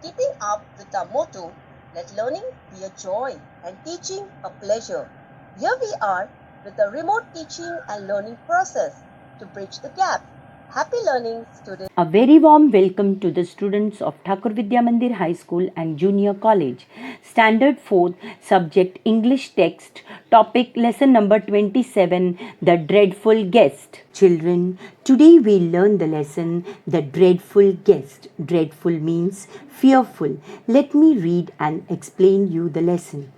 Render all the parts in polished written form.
Keeping up with our motto, let learning be a joy and teaching a pleasure. Here we are with a remote teaching and learning process to bridge the gap. Happy learning, students. A very warm welcome to the students of Thakur Vidya Mandir High School and Junior College. Standard 4th, subject English text, topic lesson number 27, The Dreadful Guest. Children, today we learn the lesson, The Dreadful Guest. Dreadful means fearful. Let me read and explain you the lesson.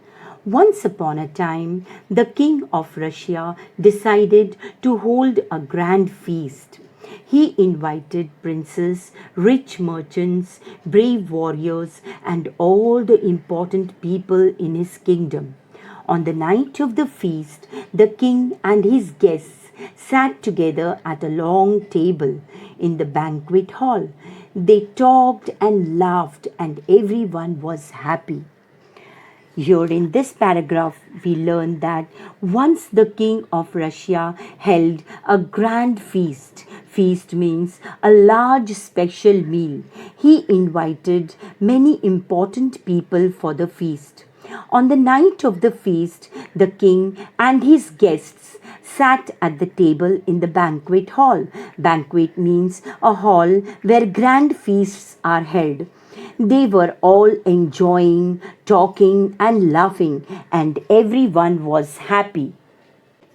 Once upon a time, the king of Russia decided to hold a grand feast. He invited princes, rich merchants, brave warriors, and all the important people in his kingdom. On the night of the feast, the king and his guests sat together at a long table in the banquet hall. They talked and laughed, and everyone was happy. Here in this paragraph, we learn that once the king of Russia held a grand feast. Feast means a large special meal. He invited many important people for the feast. On the night of the feast, the king and his guests sat at the table in the banquet hall. Banquet means a hall where grand feasts are held. They were all enjoying, talking, and laughing, and everyone was happy.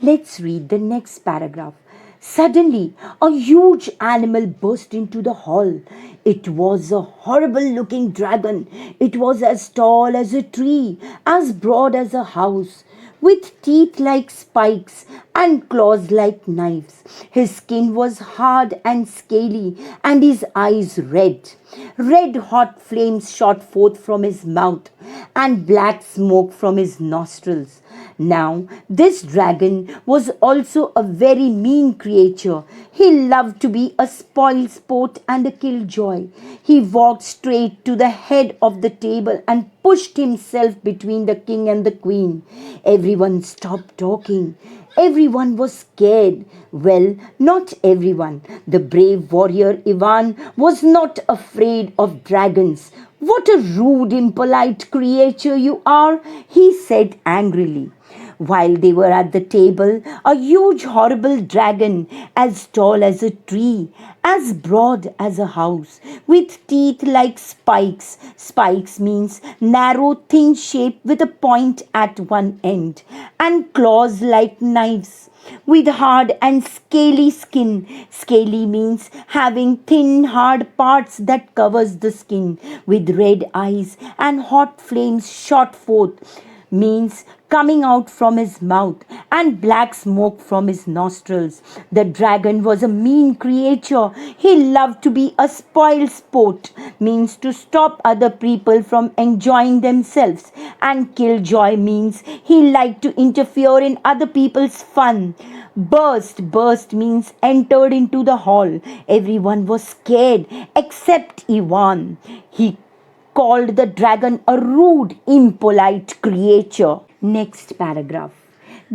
Let's read the next paragraph. Suddenly, a huge animal burst into the hall. It was a horrible looking dragon. It was as tall as a tree, as broad as a house, with teeth like spikes and claws like knives. His skin was hard and scaly, and his eyes red. Red hot flames shot forth from his mouth, and black smoke from his nostrils. Now, this dragon was also a very mean creature. He loved to be a spoil sport and a killjoy. He walked straight to the head of the table and pushed himself between the king and the queen. Everyone stopped talking. Everyone was scared. Well, not everyone. The brave warrior Ivan was not afraid of dragons. What a rude, impolite creature you are, he said angrily. While they were at the table, a huge, horrible dragon, as tall as a tree, as broad as a house, with teeth like spikes. Spikes means narrow, thin shape with a point at one end, and claws like knives, with hard and scaly skin. Scaly means having thin, hard parts that covers the skin, with red eyes and hot flames shot forth, means coming out from his mouth, and black smoke from his nostrils. The dragon was a mean creature. He loved to be a spoil sport, means to stop other people from enjoying themselves, and killjoy means he liked to interfere in other people's fun. Burst means entered into the hall. Everyone was scared except Ivan. He called the dragon a rude, impolite creature. Next paragraph.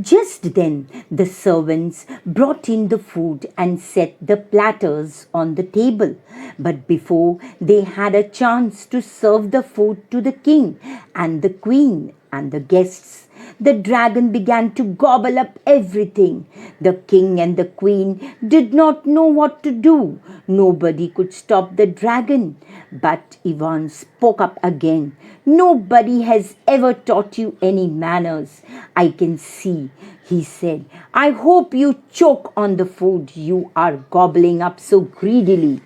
Just then, the servants brought in the food and set the platters on the table. But before they had a chance to serve the food to the king and the queen and the guests, the dragon began to gobble up everything. The king and the queen did not know what to do. Nobody could stop the dragon. But Ivan spoke up again. Nobody has ever taught you any manners, I can see, he said. I hope you choke on the food you are gobbling up so greedily.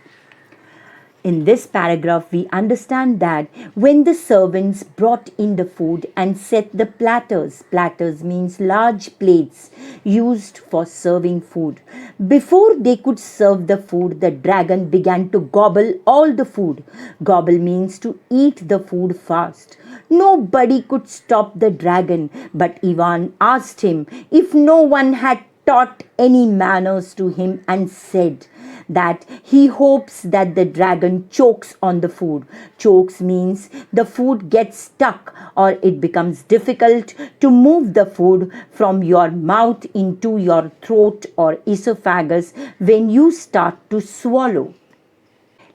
In this paragraph, we understand that when the servants brought in the food and set the platters means large plates used for serving food. Before they could serve the food, the dragon began to gobble all the food. Gobble means to eat the food fast. Nobody could stop the dragon, but Ivan asked him if no one had taught any manners to him and said that he hopes that the dragon chokes on the food. Chokes means the food gets stuck or it becomes difficult to move the food from your mouth into your throat or esophagus when you start to swallow.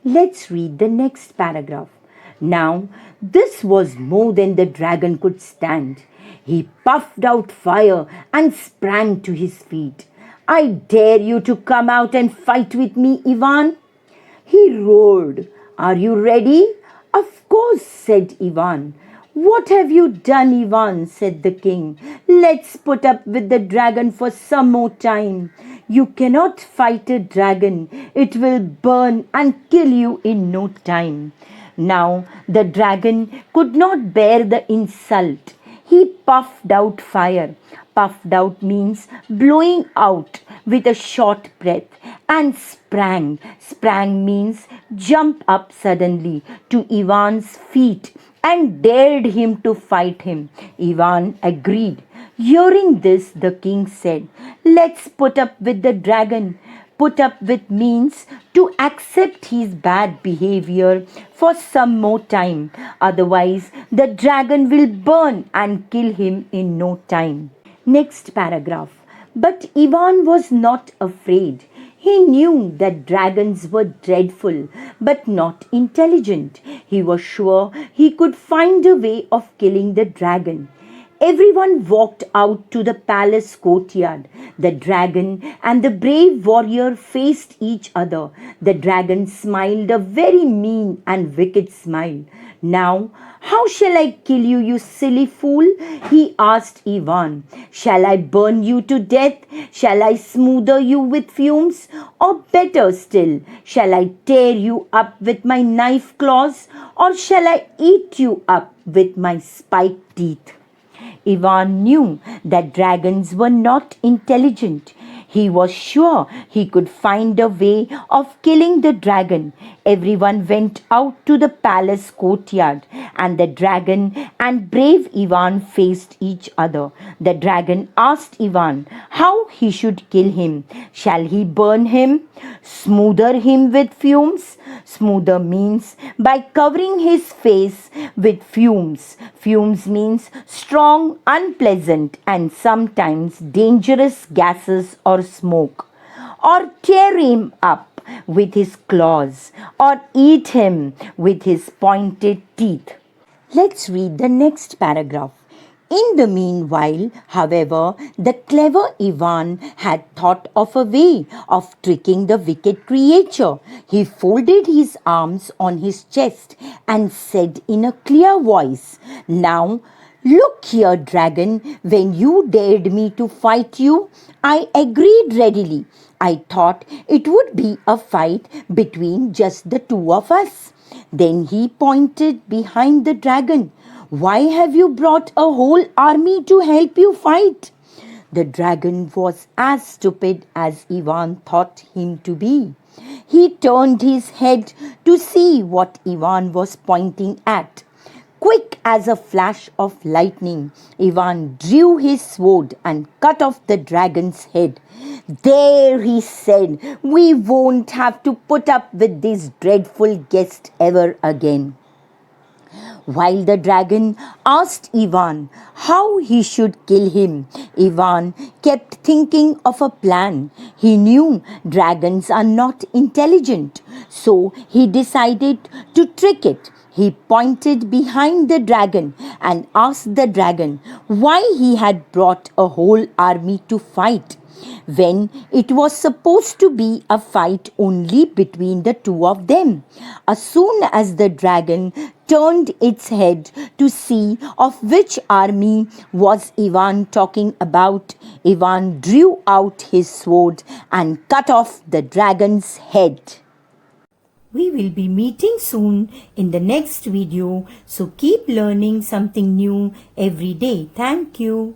Let's read the next paragraph. Now, this was more than the dragon could stand. He puffed out fire and sprang to his feet. I dare you to come out and fight with me, Ivan. He roared. Are you ready? Of course, said Ivan. What have you done, Ivan? Said the king. Let's put up with the dragon for some more time. You cannot fight a dragon. It will burn and kill you in no time. Now the dragon could not bear the insult. He puffed out fire. Puffed out means blowing out with a short breath, and sprang. Sprang means jump up suddenly to Ivan's feet and dared him to fight him. Ivan agreed. Hearing this, the king said, let's put up with the dragon. Put up with means to accept his bad behavior for some more time. Otherwise, the dragon will burn and kill him in no time. Next paragraph. But Ivan was not afraid. He knew that dragons were dreadful but not intelligent. He was sure he could find a way of killing the dragon. Everyone walked out to the palace courtyard. The dragon and the brave warrior faced each other. The dragon smiled a very mean and wicked smile. Now, how shall I kill you, you silly fool? He asked Ivan. Shall I burn you to death? Shall I smother you with fumes? Or better still, shall I tear you up with my knife claws? Or shall I eat you up with my spiked teeth? Ivan knew that dragons were not intelligent. He was sure he could find a way of killing the dragon. Everyone went out to the palace courtyard, and the dragon and brave Ivan faced each other. The dragon asked Ivan how he should kill him. Shall he burn him? Smother him with fumes? Smother means by covering his face with fumes. Fumes means strong, unpleasant, and sometimes dangerous gases or smoke. Or tear him up with his claws, or eat him with his pointed teeth. Let's read the next paragraph. In the meanwhile, however, the clever Ivan had thought of a way of tricking the wicked creature. He folded his arms on his chest and said in a clear voice, Now, look here, dragon, when you dared me to fight you, I agreed readily. I thought it would be a fight between just the two of us. Then he pointed behind the dragon. Why have you brought a whole army to help you fight? The dragon was as stupid as Ivan thought him to be. He turned his head to see what Ivan was pointing at. Quick as a flash of lightning, Ivan drew his sword and cut off the dragon's head. There, he said, we won't have to put up with this dreadful guest ever again. While the dragon asked Ivan how he should kill him, Ivan kept thinking of a plan. He knew dragons are not intelligent, so he decided to trick it. He pointed behind the dragon and asked the dragon why he had brought a whole army to fight, when it was supposed to be a fight only between the two of them. As soon as the dragon turned its head to see of which army was Ivan talking about, Ivan drew out his sword and cut off the dragon's head. We will be meeting soon in the next video, so keep learning something new every day. Thank you.